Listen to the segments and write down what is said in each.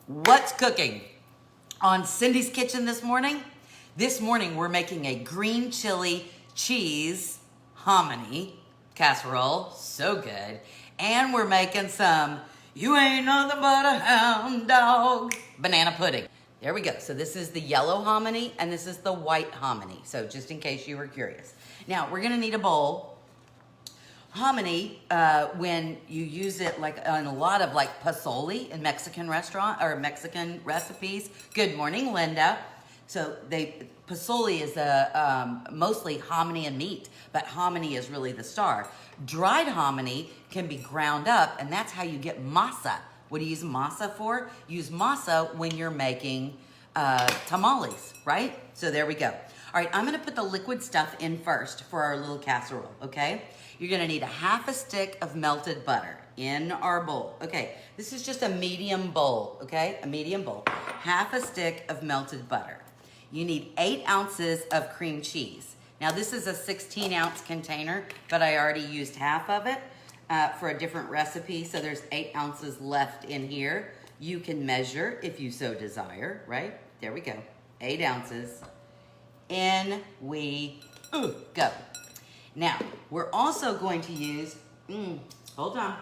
What's cooking? On Cindy's Kitchen this morning? This morning we're making a green chili cheese hominy casserole. So good. And we're making some you ain't nothing but a hound dog banana pudding. There we go. So this is the yellow hominy and this is the white hominy. So just in case you were curious. Now we're gonna need a bowl. Hominy, when you use it like on a lot of like pozole in Mexican restaurant or Mexican recipes. Good morning, Linda. So pozole is mostly hominy and meat, but hominy is really the star. Dried hominy can be ground up, and that's how you get masa. What do you use masa for? Use masa when you're making tamales, right? So there we go. All right, I'm gonna put the liquid stuff in first for our little casserole, okay? You're gonna need a half a stick of melted butter in our bowl. Okay, this is just a medium bowl, okay? A medium bowl. Half a stick of melted butter. You need 8 ounces of cream cheese. Now this is a 16-ounce container, but I already used half of it for a different recipe, so there's 8 ounces left in here. You can measure if you so desire, right? There we go, 8 ounces. In we go. Now, we're also going to use, hold on.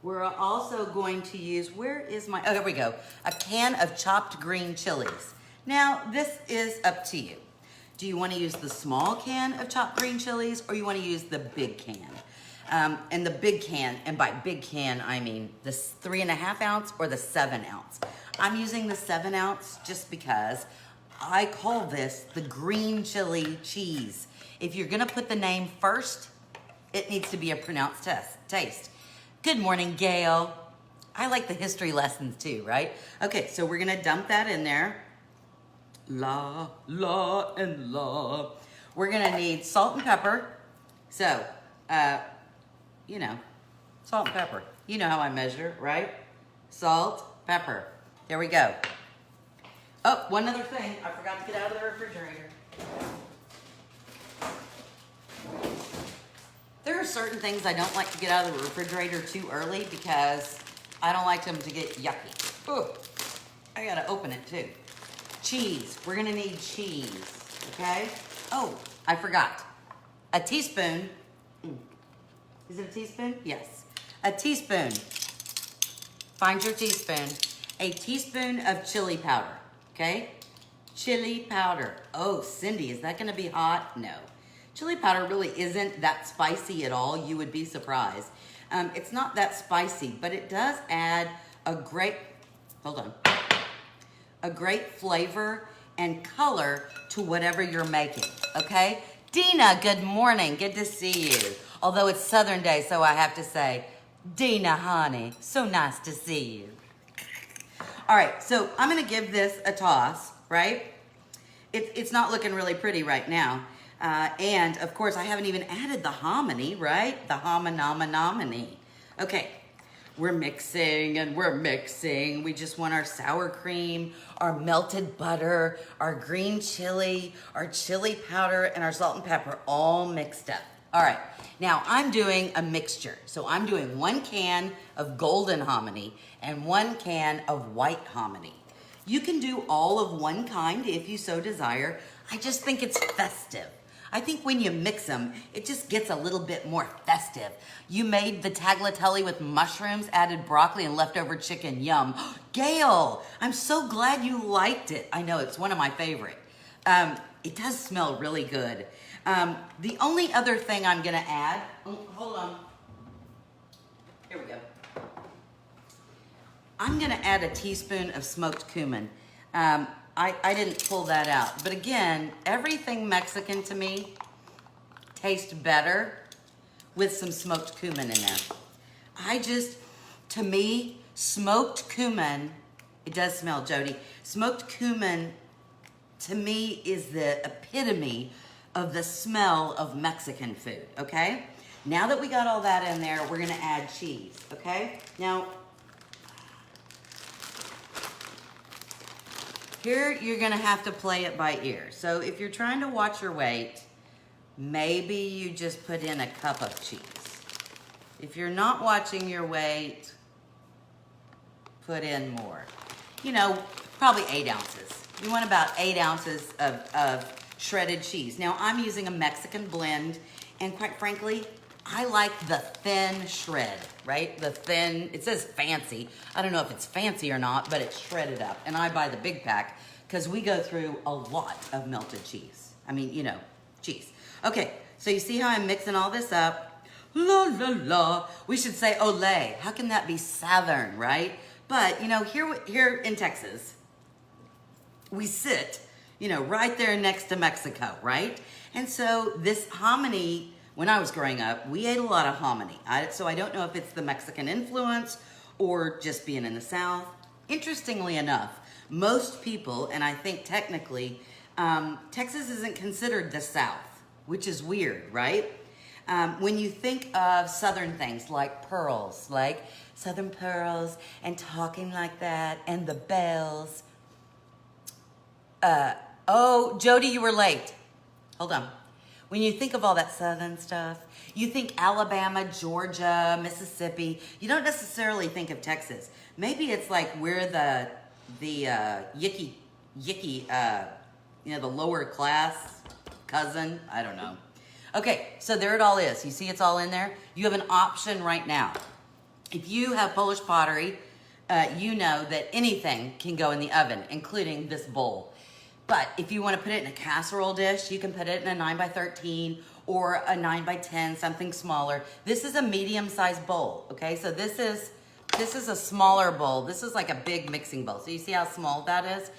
We're also going to use, where is my, oh, there we go. A can of chopped green chilies. Now, this is up to you. Do you want to use the small can of chopped green chilies or you want to use the big can? And the big can, and by big can, I mean the 3.5 ounce or the 7 ounce. I'm using the 7 ounce just because I call this the green chili cheese. If you're gonna put the name first, it needs to be a pronounced taste. Good morning, Gail. I like the history lessons too, right? Okay, so we're gonna dump that in there. La, la, and la. We're gonna need salt and pepper. So, you know, salt and pepper. You know how I measure, right? Salt, pepper. There we go. Oh, one other thing. I forgot to get out of the refrigerator. There are certain things I don't like to get out of the refrigerator too early because I don't like them to get yucky. Ooh, I gotta open it too. Cheese, we're gonna need cheese, okay? Oh, I forgot. A teaspoon, is it a teaspoon? Yes. A teaspoon, find your teaspoon. A teaspoon of chili powder, okay? Chili powder. Oh, Cindy, is that gonna be hot? No. Chili powder really isn't that spicy at all. You would be surprised. It's not that spicy, but it does add a great, a great flavor and color to whatever you're making, okay? Dina, good morning, good to see you. Although it's Southern Day, so I have to say, Dina, honey, so nice to see you. All right, so I'm gonna give this a toss, right? It's not looking really pretty right now. And of course, I haven't even added the hominy, right? The hominy. Okay, we're mixing and we're mixing. We just want our sour cream, our melted butter, our green chili, our chili powder, and our salt and pepper all mixed up. All right, now I'm doing a mixture. So I'm doing 1 can of golden hominy and 1 can of white hominy. You can do all of one kind if you so desire. I just think it's festive. I think when you mix them, it just gets a little bit more festive. You made the tagliatelle with mushrooms, added broccoli, and leftover chicken. Yum. Gail, I'm so glad you liked it. I know, it's one of my favorite. It does smell really good. The only other thing I'm gonna add, hold on. Here we go. I'm gonna add a teaspoon of smoked cumin. I didn't pull that out. But again, everything Mexican to me tastes better with some smoked cumin in there. To me, smoked cumin, it does smell, Jody. Smoked cumin, to me, is the epitome of the smell of Mexican food, okay? Now that we got all that in there, we're gonna add cheese, okay? Now, here, you're gonna have to play it by ear. So if you're trying to watch your weight, maybe you just put in a cup of cheese. If you're not watching your weight, put in more. you know, probably 8 ounces. You want about 8 ounces of shredded cheese. Now, I'm using a Mexican blend, and quite frankly, I like the thin shred, right? The thin, it says fancy. I don't know if it's fancy or not, but it's shredded up. And I buy the big pack because we go through a lot of melted cheese. I mean, you know, cheese. Okay, so you see how I'm mixing all this up? La, la, la. We should say Olay. How can that be Southern, right? But, you know, here in Texas, we sit, you know, right there next to Mexico, right? And so this hominy, when I was growing up, we ate a lot of hominy. So I don't know if it's the Mexican influence or just being in the South. Interestingly enough, most people, and I think technically, Texas isn't considered the South, which is weird, right? When you think of Southern things like pearls, like Southern pearls and talking like that and the bells. Oh, Jody, you were late. Hold on. When you think of all that Southern stuff, you think Alabama, Georgia, Mississippi. You don't necessarily think of Texas. Maybe it's like we're the yicky, you know, the lower class cousin. I don't know. Okay, so there it all is. You see it's all in there? You have an option right now. If you have Polish pottery, you know that anything can go in the oven, including this bowl. But if you want to put it in a casserole dish, you can put it in a 9x13 or a 9x10, something smaller. This is a medium-sized bowl, okay? So this is a smaller bowl. This is like a big mixing bowl. So you see how small that is?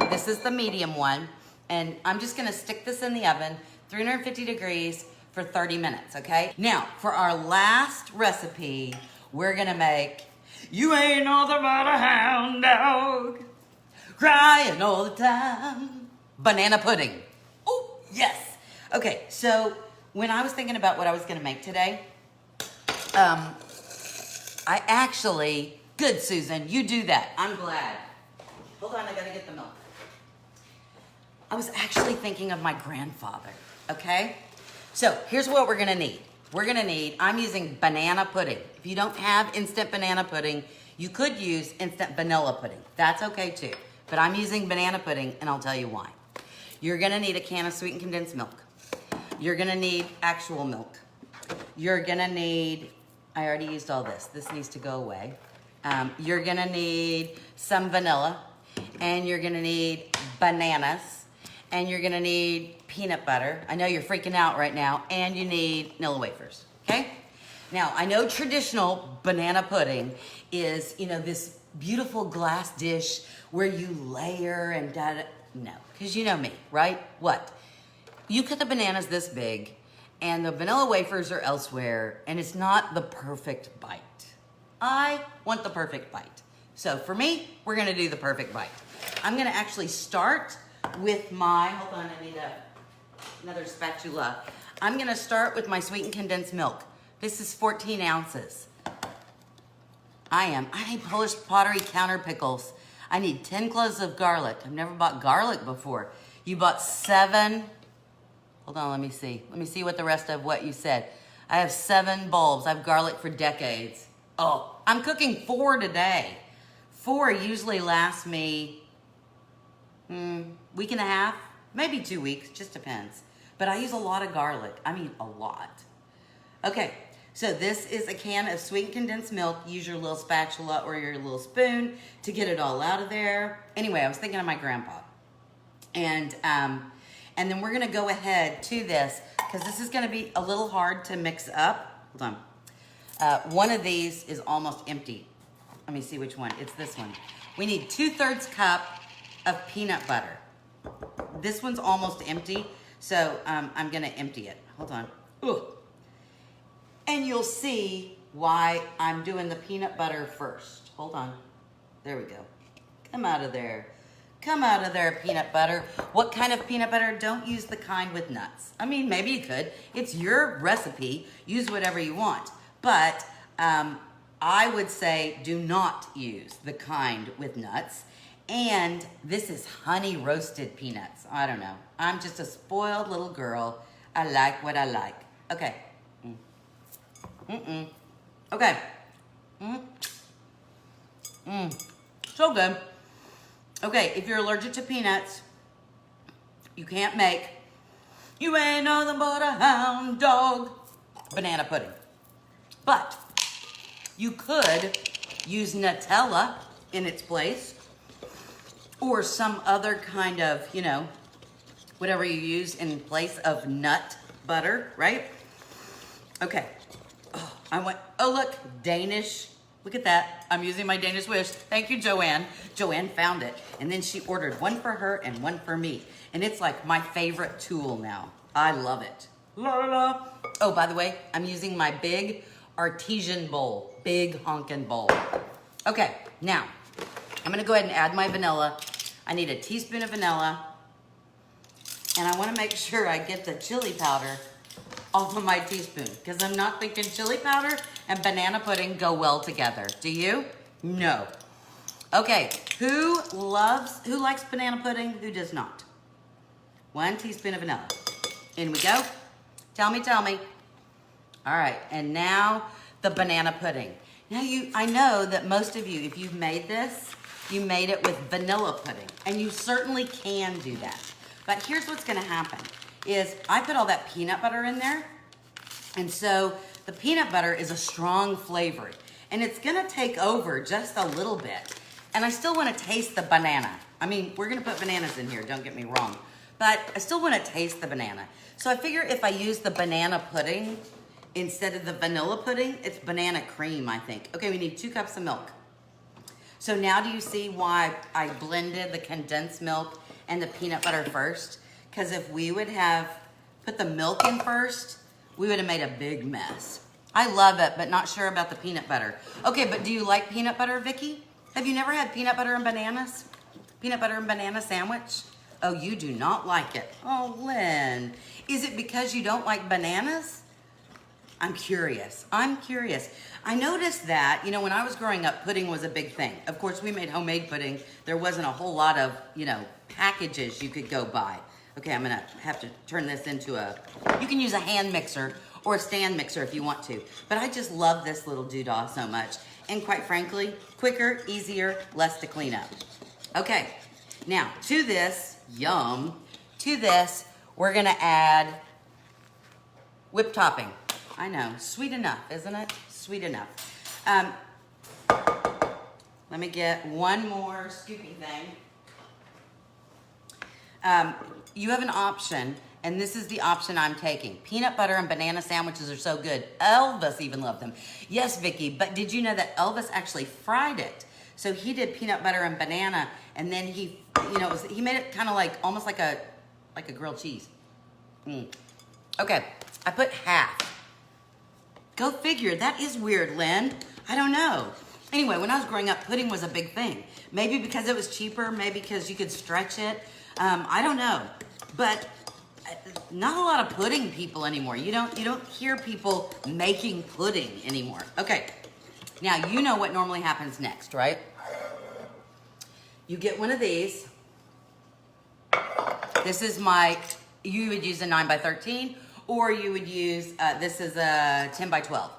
This is the medium one. And I'm just gonna stick this in the oven, 350 degrees for 30 minutes, okay? Now, for our last recipe, we're gonna make, you ain't nothing but a hound dog, crying all the time, banana pudding. Oh, yes. Okay, so when I was thinking about what I was gonna make today, I actually, good Susan, you do that. I'm glad. Hold on, I gotta get the milk. I was actually thinking of my grandfather, okay? So here's what we're gonna need. I'm using banana pudding. If you don't have instant banana pudding, you could use instant vanilla pudding. That's okay too. But I'm using banana pudding, and I'll tell you why. You're gonna need a can of sweetened condensed milk. You're gonna need actual milk. You're gonna need, I already used all this. This needs to go away. You're gonna need some vanilla, and you're gonna need bananas, and you're gonna need peanut butter. I know you're freaking out right now, and you need Nilla wafers, okay? Now, I know traditional banana pudding is, you know, this beautiful glass dish where you layer and da-da. No, because you know me, right? What? You cut the bananas this big, and the vanilla wafers are elsewhere, and it's not the perfect bite. I want the perfect bite. So for me, we're gonna do the perfect bite. I'm gonna actually start with my, hold on, I need another spatula. I'm gonna start with my sweetened condensed milk. This is 14 ounces. I need Polish pottery counter pickles. I need 10 cloves of garlic. I've never bought garlic before. You bought 7, hold on, let me see. Let me see what the rest of what you said. I have 7 bulbs. I've garlic for decades. Oh, I'm cooking 4 today. 4 usually lasts me week and a half, maybe 2 weeks, just depends. But I use a lot of garlic. I mean, a lot. Okay, so this is a can of sweetened condensed milk. Use your little spatula or your little spoon to get it all out of there. Anyway, I was thinking of my grandpa. And then we're gonna go ahead to this, because this is gonna be a little hard to mix up. Hold on. One of these is almost empty. Let me see which one. It's this one. We need 2/3 cup of peanut butter. This one's almost empty, so I'm gonna empty it. Hold on. Ooh. And you'll see why I'm doing the peanut butter first. Hold on. There we go. Come out of there. Come out of there, peanut butter. What kind of peanut butter? Don't use the kind with nuts. I mean, maybe you could. It's your recipe. Use whatever you want. But I would say do not use the kind with nuts. And this is honey roasted peanuts. I don't know. I'm just a spoiled little girl. I like what I like. Okay. Okay. So good. Okay, if you're allergic to peanuts, you can't make, you ain't nothing but a hound dog, banana pudding. But you could use Nutella in its place, or some other kind of, you know, whatever you use in place of nut butter, right? Okay. Oh look, Danish. Look at that. I'm using my Danish wish. Thank you, Joanne. Joanne found it. And then she ordered one for her and one for me. And it's like my favorite tool now. I love it. La la la. Oh, by the way, I'm using my big artesian bowl. Big honkin' bowl. Okay, now, I'm gonna go ahead and add my vanilla. I need a teaspoon of vanilla. And I wanna make sure I get the chili powder off of my teaspoon, because I'm not thinking chili powder and banana pudding go well together. Do you? No. Okay, who likes banana pudding? Who does not? 1 teaspoon of vanilla. In we go. Tell me. All right, and now the banana pudding. Now I know that most of you, if you've made this, you made it with vanilla pudding, and you certainly can do that. But here's what's gonna happen. Is I put all that peanut butter in there, and so the peanut butter is a strong flavor, and it's gonna take over just a little bit. And I still wanna taste the banana. I mean, we're gonna put bananas in here, don't get me wrong, but I still wanna taste the banana. So I figure if I use the banana pudding instead of the vanilla pudding, it's banana cream, I think. Okay, we need 2 cups of milk. So now do you see why I blended the condensed milk and the peanut butter first? Because if we would have put the milk in first, we would have made a big mess. I love it, but not sure about the peanut butter. Okay, but do you like peanut butter, Vicki? Have you never had peanut butter and bananas? Peanut butter and banana sandwich? Oh, you do not like it. Oh, Lynn. Is it because you don't like bananas? I'm curious. I noticed that, you know, when I was growing up, pudding was a big thing. Of course, we made homemade pudding. There wasn't a whole lot of, you know, packages you could go buy. Okay, I'm gonna have to turn this into you can use a hand mixer or a stand mixer if you want to. But I just love this little doodah so much. And quite frankly, quicker, easier, less to clean up. Okay, now to this, we're gonna add whipped topping. I know, sweet enough, isn't it? Sweet enough. Let me get one more scoopy thing. You have an option, and this is the option I'm taking. Peanut butter and banana sandwiches are so good. Elvis even loved them. Yes, Vicki, but did you know that Elvis actually fried it? So he did peanut butter and banana, and then he, you know, he made it kind of like, almost like a grilled cheese. Okay, I put half. Go figure, that is weird, Lynn. I don't know. Anyway, when I was growing up, pudding was a big thing. Maybe because it was cheaper, maybe because you could stretch it. I don't know, but not a lot of pudding people anymore. You don't hear people making pudding anymore. Okay, now you know what normally happens next, right? You get one of these. This is you would use a 9x13, or you would use, this is a 10x12.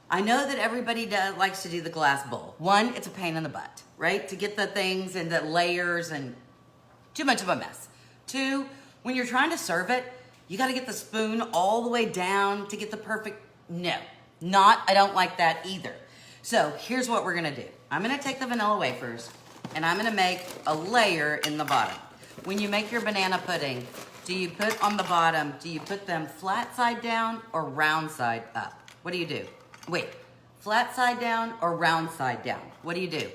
I know that everybody likes to do the glass bowl. 1, it's a pain in the butt, right? To get the things and the layers and too much of a mess. 2, when you're trying to serve it, you gotta get the spoon all the way down to get the perfect, I don't like that either. So here's what we're gonna do. I'm gonna take the vanilla wafers and I'm gonna make a layer in the bottom. When you make your banana pudding, do you put on the bottom, do you put them flat side down or round side up? What do you do? Wait, flat side down or round side down? What do you do?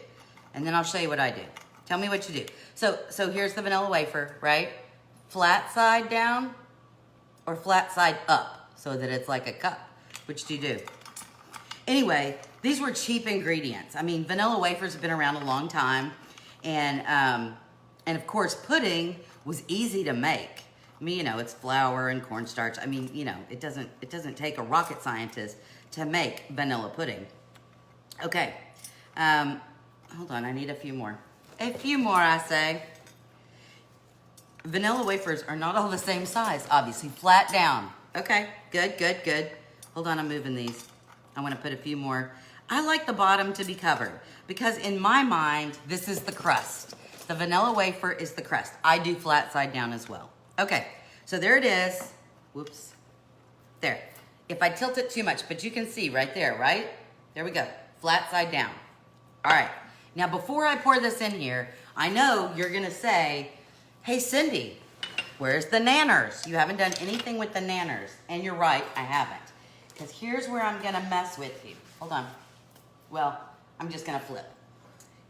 And then I'll show you what I do. Tell me what you do. So here's the vanilla wafer, right? Flat side down or flat side up so that it's like a cup. Which do you do? Anyway, these were cheap ingredients. I mean, vanilla wafers have been around a long time. And of course, pudding was easy to make. I mean, you know, it's flour and cornstarch. I mean, you know, it doesn't take a rocket scientist to make vanilla pudding. Okay, hold on, I need a few more. A few more, I say. Vanilla wafers are not all the same size, obviously. Flat down. Okay, good. Hold on, I'm moving these. I want to put a few more. I like the bottom to be covered because in my mind, this is the crust. The vanilla wafer is the crust. I do flat side down as well. Okay, so there it is. Whoops. There. If I tilt it too much, but you can see right there, right? There we go. Flat side down. All right. Now, before I pour this in here, I know you're going to say, hey, Cindy, where's the nanners? You haven't done anything with the nanners. And you're right, I haven't. Because here's where I'm going to mess with you. Hold on. Well, I'm just going to flip.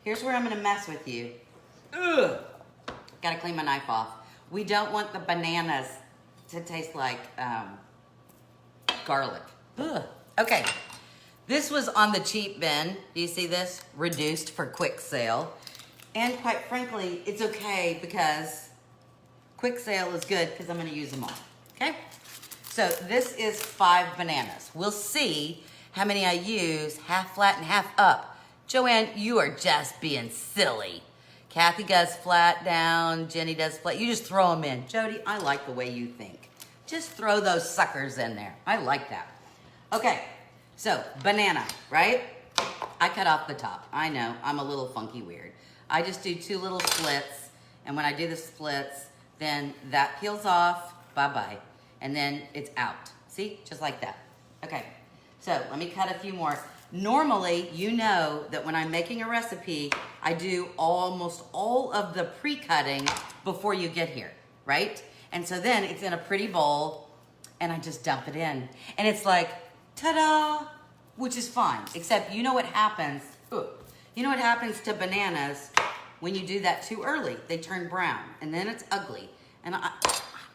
Here's where I'm going to mess with you. Ugh. Got to clean my knife off. We don't want the bananas to taste like garlic. Ugh. Okay. This was on the cheap bin. Do you see this? Reduced for quick sale. And quite frankly, it's okay because quick sale is good because I'm going to use them all. Okay? So this is 5 bananas. We'll see how many I use, half flat and half up. Joanne, you are just being silly. Kathy does flat down, Jenny does flat. You just throw them in. Jody, I like the way you think. Just throw those suckers in there. I like that. Okay, so banana, right? I cut off the top. I know, I'm a little funky weird. I just do 2 little slits, and when I do the splits, then that peels off, bye-bye, and then it's out. See, just like that. Okay, so let me cut a few more. Normally, you know that when I'm making a recipe, I do almost all of the pre-cutting before you get here, right? And so then it's in a pretty bowl, and I just dump it in. And it's like, ta-da, which is fine, except you know what happens, you know what happens to bananas when you do that too early? They turn brown, and then it's ugly. And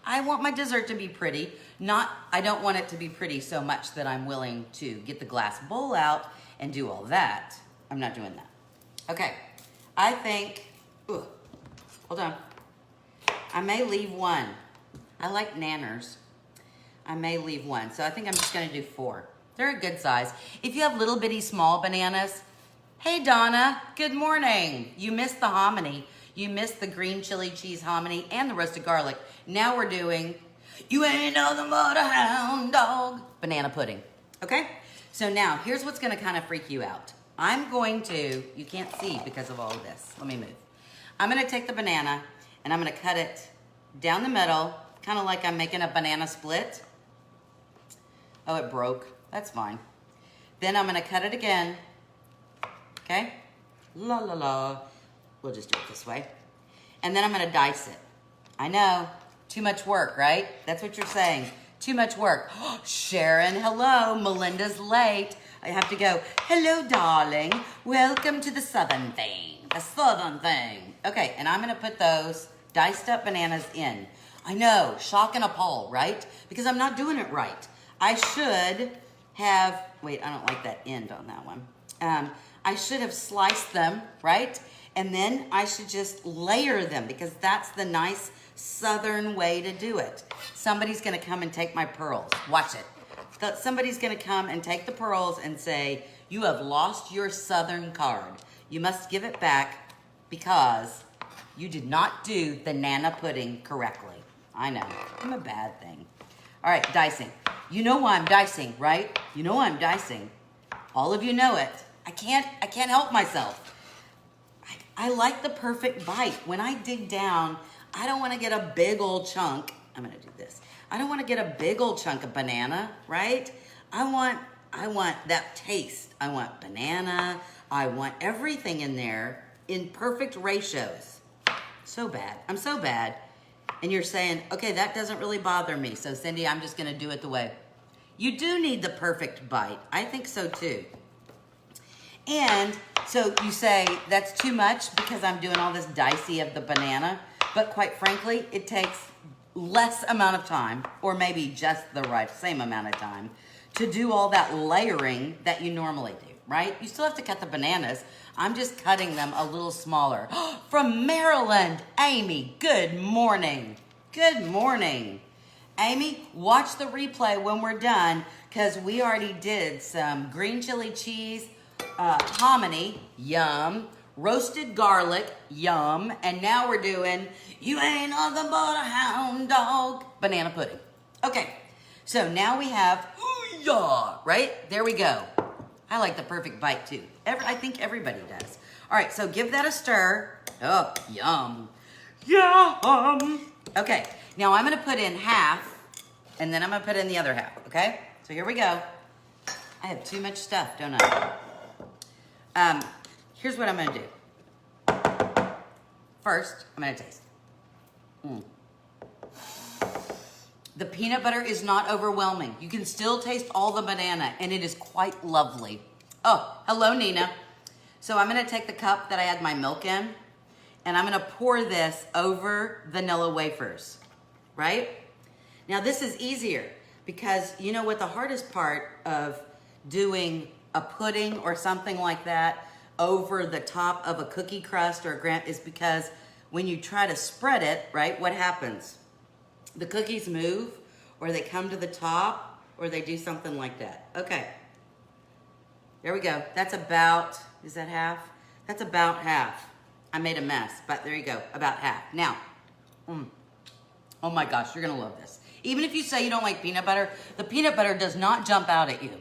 I want my dessert to be pretty. I don't want it to be pretty so much that I'm willing to get the glass bowl out and do all that. I'm not doing that. Okay, I think, hold on. I may leave 1. I like nanners. I may leave 1, so I think I'm just gonna do 4. They're a good size. If you have little bitty small bananas, hey Donna, good morning. You missed the hominy. You missed the green chili cheese hominy and the roasted garlic. Now we're doing, you ain't nothing but a hound dog, banana pudding, okay? So now, here's what's gonna kind of freak you out. I'm going to, you can't see because of all of this. Let me move. I'm gonna take the banana and I'm gonna cut it down the middle, kind of like I'm making a banana split. Oh, it broke, that's fine. Then I'm gonna cut it again, okay? La la la. We'll just do it this way. And then I'm gonna dice it. I know, too much work, right? That's what you're saying, too much work. Sharon, hello, Melinda's late. I have to go, hello, darling. Welcome to the southern thing, the southern thing. Okay, and I'm gonna put those diced up bananas in. I know, shock and appall, right? Because I'm not doing it right. I should have, wait, I don't like that end on that one. I should have sliced them, right? And then I should just layer them because that's the nice southern way to do it. Somebody's gonna come and take my pearls. Watch it. Somebody's gonna come and take the pearls and say, you have lost your southern card. You must give it back because you did not do the Nana pudding correctly. I know, I'm a bad thing. All right, dicing. You know why I'm dicing, right? You know why I'm dicing. All of you know it. I can't help myself. I like the perfect bite. When I dig down, I don't want to get a big old chunk. I'm going to do this. I don't want to get a big old chunk of banana, right? I want that taste. I want banana. I want everything in there in perfect ratios. So bad. I'm so bad. And you're saying, okay, that doesn't really bother me. So Cindy, I'm just going to do it the way. You do need the perfect bite. I think so too. And so you say, that's too much because I'm doing all this dicey of the banana. But quite frankly, it takes less amount of time, or maybe just the right same amount of time, to do all that layering that you normally do, right? You still have to cut the bananas. I'm just cutting them a little smaller. From Maryland, Amy, good morning. Good morning. Amy, watch the replay when we're done because we already did some green chili cheese, hominy, yum, roasted garlic, yum, and now we're doing you ain't nothing but a hound dog, banana pudding. Okay, so now we have, ooh-yah, right? There we go. I like the perfect bite too. I think everybody does. All right, so give that a stir. Oh, yum. Yum. Okay, now I'm gonna put in half, and then I'm gonna put in the other half, okay? So here we go. I have too much stuff, don't I? Here's what I'm gonna do. First, I'm gonna taste. The peanut butter is not overwhelming. You can still taste all the banana, and it is quite lovely. Oh, hello, Nina. So I'm gonna take the cup that I had my milk in, and I'm gonna pour this over vanilla wafers, right? Now this is easier because you know what the hardest part of doing a pudding or something like that over the top of a cookie crust or a graham is because when you try to spread it, right, what happens? The cookies move, or they come to the top, or they do something like that. Okay, there we go. That's about, is that half? That's about half. I made a mess, but there you go, about half. Now, oh my gosh, you're gonna love this. Even if you say you don't like peanut butter, the peanut butter does not jump out at you.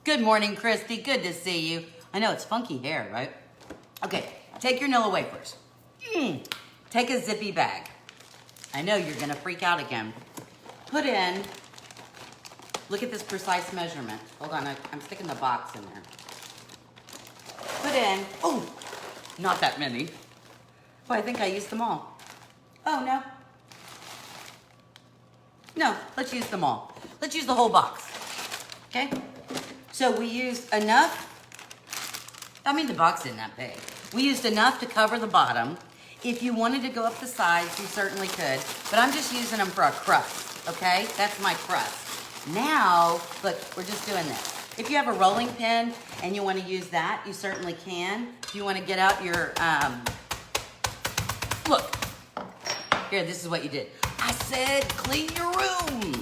Good morning, Christy, good to see you. I know, it's funky hair, right? Okay, take your Nilla wafers. Take a zippy bag. I know you're gonna freak out again. Put in, look at this precise measurement. Hold on, I'm sticking the box in there. Put in, oh, not that many. Oh, I think I used them all. Oh, no. No, let's use them all. Let's use the whole box, okay? So we used enough, I mean the box isn't that big. We used enough to cover the bottom. If you wanted to go up the sides, you certainly could, but I'm just using them for a crust, okay? That's my crust. Now, look, we're just doing this. If you have a rolling pin and you want to use that, you certainly can. If you want to get out your, look, here, this is what you did. I said, clean your room.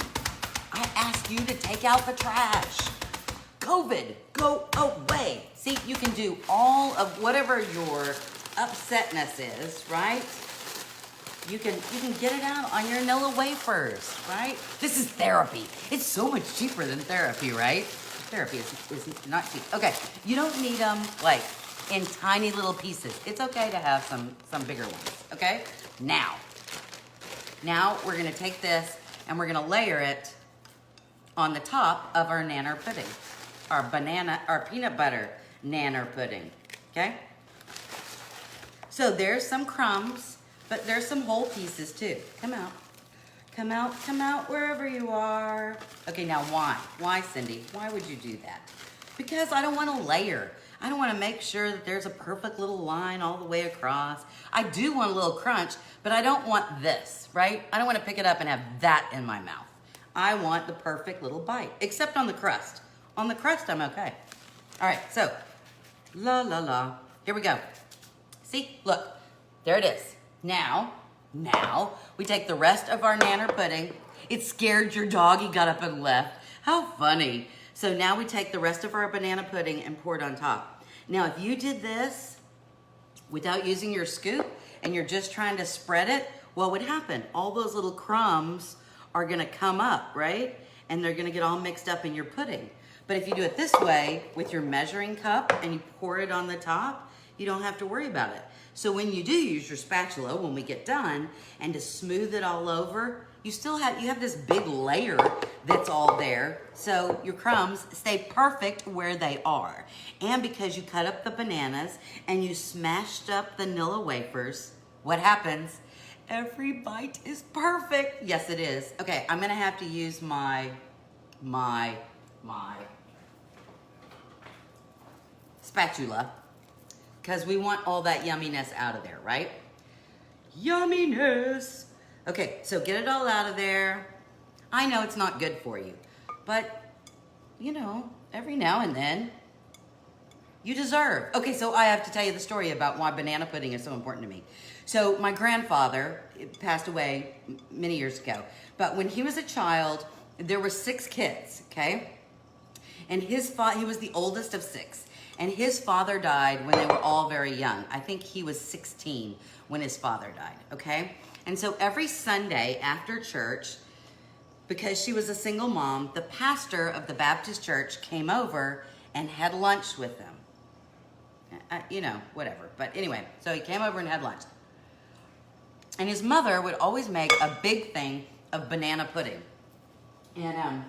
I asked you to take out the trash. COVID, go away. See, you can do all of whatever your upsetness is, right? You can get it out on your Nilla wafers, right? This is therapy. It's so much cheaper than therapy, right? Therapy is not cheap. Okay, you don't need them like in tiny little pieces. It's okay to have some bigger ones, okay? Now we're gonna take this and we're gonna layer it on the top of our nanner pudding, our peanut butter nanner pudding, okay? So there's some crumbs, but there's some whole pieces too. Come out. Come out, come out, wherever you are. Okay, now why? Why, Cindy? Why would you do that? Because I don't want to layer. I don't want to make sure that there's a perfect little line all the way across. I do want a little crunch, but I don't want this, right? I don't want to pick it up and have that in my mouth. I want the perfect little bite, except on the crust. On the crust, I'm okay. All right, so, la, la, la. Here we go. See, look, there it is. Now, we take the rest of our nanner pudding. It scared your dog, he got up and left. How funny. So now we take the rest of our banana pudding and pour it on top. Now, if you did this without using your scoop and you're just trying to spread it, what would happen? All those little crumbs are gonna come up, right? And they're gonna get all mixed up in your pudding. But if you do it this way with your measuring cup and you pour it on the top, you don't have to worry about it. So when you do use your spatula, when we get done, and to smooth it all over, you have this big layer that's all there. So your crumbs stay perfect where they are. And because you cut up the bananas and you smashed up the Nilla wafers, what happens? Every bite is perfect. Yes, it is. Okay, I'm gonna have to use my spatula, because we want all that yumminess out of there, right? Yumminess. Okay, so get it all out of there. I know it's not good for you, but you know, every now and then, you deserve. Okay, so I have to tell you the story about why banana pudding is so important to me. So my grandfather passed away many years ago, but when he was a child, there were 6 kids, okay? And he was the oldest of 6. And his father died when they were all very young. I think he was 16 when his father died, okay? And so every Sunday after church, because she was a single mom, the pastor of the Baptist church came over and had lunch with them. You know, whatever. But anyway, so he came over and had lunch. And his mother would always make a big thing of banana pudding. And,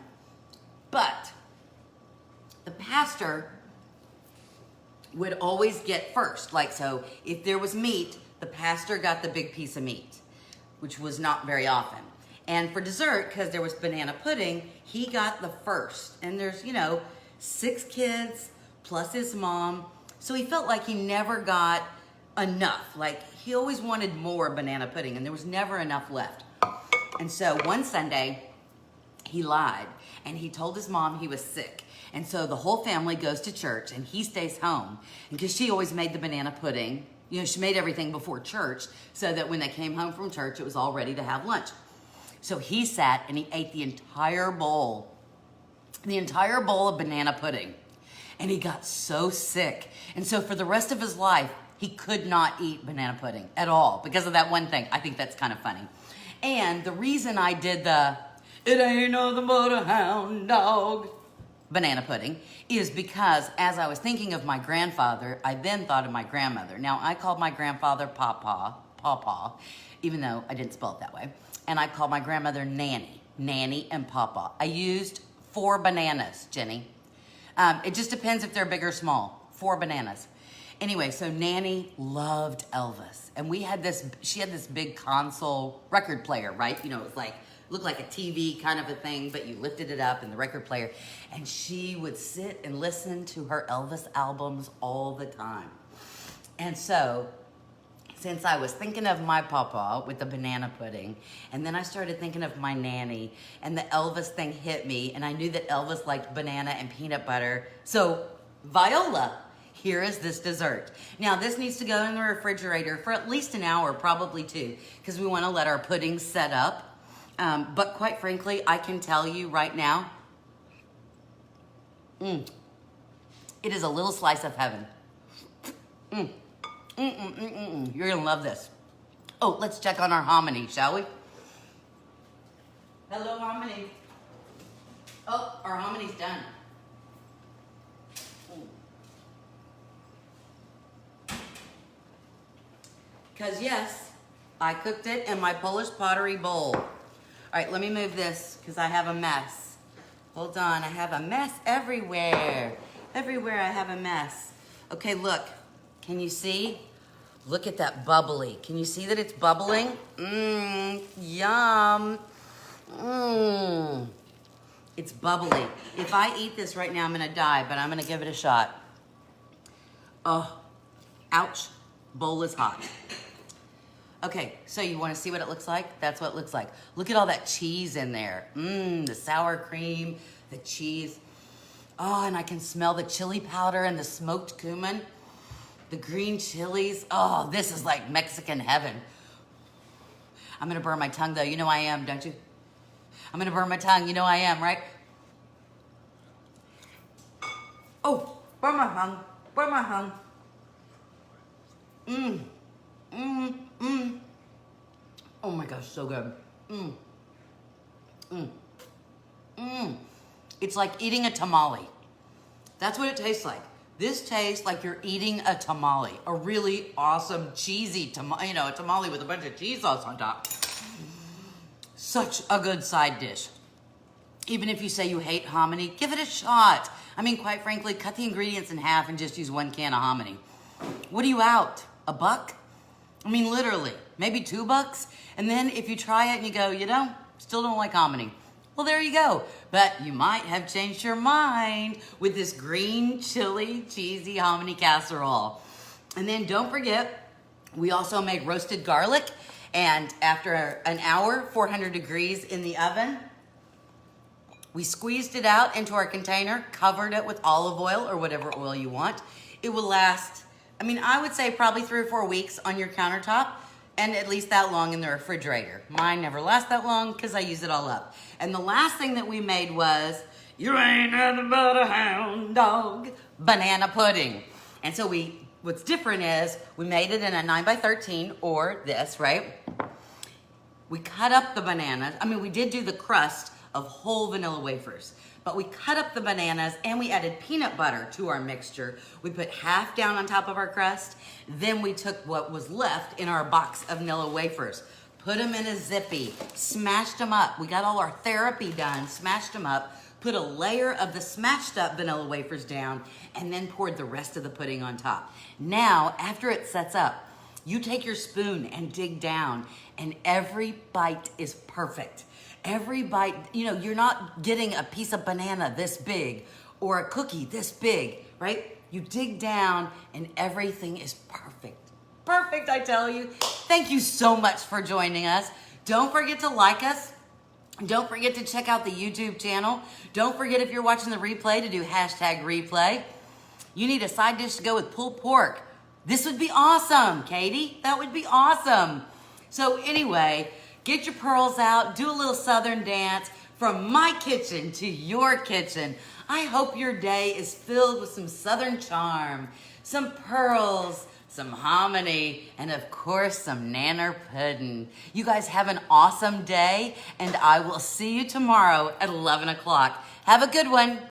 but the pastor would always get first. Like, so if there was meat, the pastor got the big piece of meat, which was not very often. And for dessert, because there was banana pudding, he got the first. And there's, 6 kids plus his mom. So he felt like he never got enough. Like, he always wanted more banana pudding, and there was never enough left. And so one Sunday, he lied, and he told his mom he was sick. And so the whole family goes to church, and he stays home. And because she always made the banana pudding, she made everything before church so that when they came home from church, it was all ready to have lunch. So he sat and he ate the entire bowl of banana pudding. And he got so sick. And so for the rest of his life, he could not eat banana pudding at all because of that one thing. I think that's kind of funny. And the reason I did it ain't nothing but a hound dog banana pudding is because as I was thinking of my grandfather, I then thought of my grandmother. Now, I called my grandfather Papa, even though I didn't spell it that way. And I called my grandmother Nanny and Papa. I used 4 bananas, Jenny. It just depends if they're big or small. 4 bananas. Anyway, so Nanny loved Elvis. And she had this big console record player, right? It was looked like a TV kind of a thing, but you lifted it up in the record player. And she would sit and listen to her Elvis albums all the time. And so, since I was thinking of my papa with the banana pudding, and then I started thinking of my nanny, and the Elvis thing hit me, and I knew that Elvis liked banana and peanut butter. So, Viola, here is this dessert. Now, this needs to go in the refrigerator for at least an hour, probably 2, because we want to let our pudding set up. But quite frankly, I can tell you right now, it is a little slice of heaven. You're gonna love this. Oh, let's check on our hominy, shall we? Hello, hominy. Oh, our hominy's done. Because yes, I cooked it in my Polish pottery bowl. All right, let me move this because I have a mess. Hold on, I have a mess everywhere. Everywhere I have a mess. Okay, look, can you see? Look at that bubbly. Can you see that it's bubbling? Yum. It's bubbly. If I eat this right now, I'm gonna die, but I'm gonna give it a shot. Oh, ouch, bowl is hot. Okay, so you wanna see what it looks like? That's what it looks like. Look at all that cheese in there. The sour cream, the cheese. Oh, and I can smell the chili powder and the smoked cumin, the green chilies. Oh, this is like Mexican heaven. I'm gonna burn my tongue though. You know I am, don't you? I'm gonna burn my tongue. You know I am, right? Oh, burn my tongue. Burn my tongue. Oh my gosh, so good. It's like eating a tamale. That's what it tastes like. This tastes like you're eating a tamale, a really awesome cheesy tamale, a tamale with a bunch of cheese sauce on top. Such a good side dish. Even if you say you hate hominy, give it a shot. I mean, quite frankly, cut the ingredients in half and just use 1 can of hominy. What are you out? $1? I mean, literally, maybe $2. And then if you try it and you go, still don't like hominy. Well, there you go. But you might have changed your mind with this green chili cheesy hominy casserole. And then don't forget, we also made roasted garlic. And after an hour, 400 degrees in the oven, we squeezed it out into our container, covered it with olive oil or whatever oil you want. It will last, I would say probably 3 or 4 weeks on your countertop and at least that long in the refrigerator. Mine never lasts that long because I use it all up. And the last thing that we made was, you ain't nothing but a hound dog, banana pudding. And so what's different is we made it in a 9x13 or this, right? We cut up the bananas. We did do the crust of whole vanilla wafers, but we cut up the bananas and we added peanut butter to our mixture. We put half down on top of our crust. Then we took what was left in our box of vanilla wafers, put them in a Zippy, smashed them up. We got all our therapy done, smashed them up, put a layer of the smashed up vanilla wafers down, and then poured the rest of the pudding on top. Now, after it sets up, you take your spoon and dig down, and every bite is perfect. Every bite, you know, you're not getting a piece of banana this big or a cookie this big, right? You dig down and everything is perfect. Perfect, I tell you. Thank you so much for joining us. Don't forget to like us. Don't forget to check out the YouTube channel. Don't forget, if you're watching the replay, to do #replay. You need a side dish to go with pulled pork. This would be awesome, Katie. That would be awesome. So anyway, get your pearls out, do a little Southern dance from my kitchen to your kitchen. I hope your day is filled with some Southern charm, some pearls, some hominy, and of course, some nanner pudding. You guys have an awesome day, and I will see you tomorrow at 11 o'clock. Have a good one.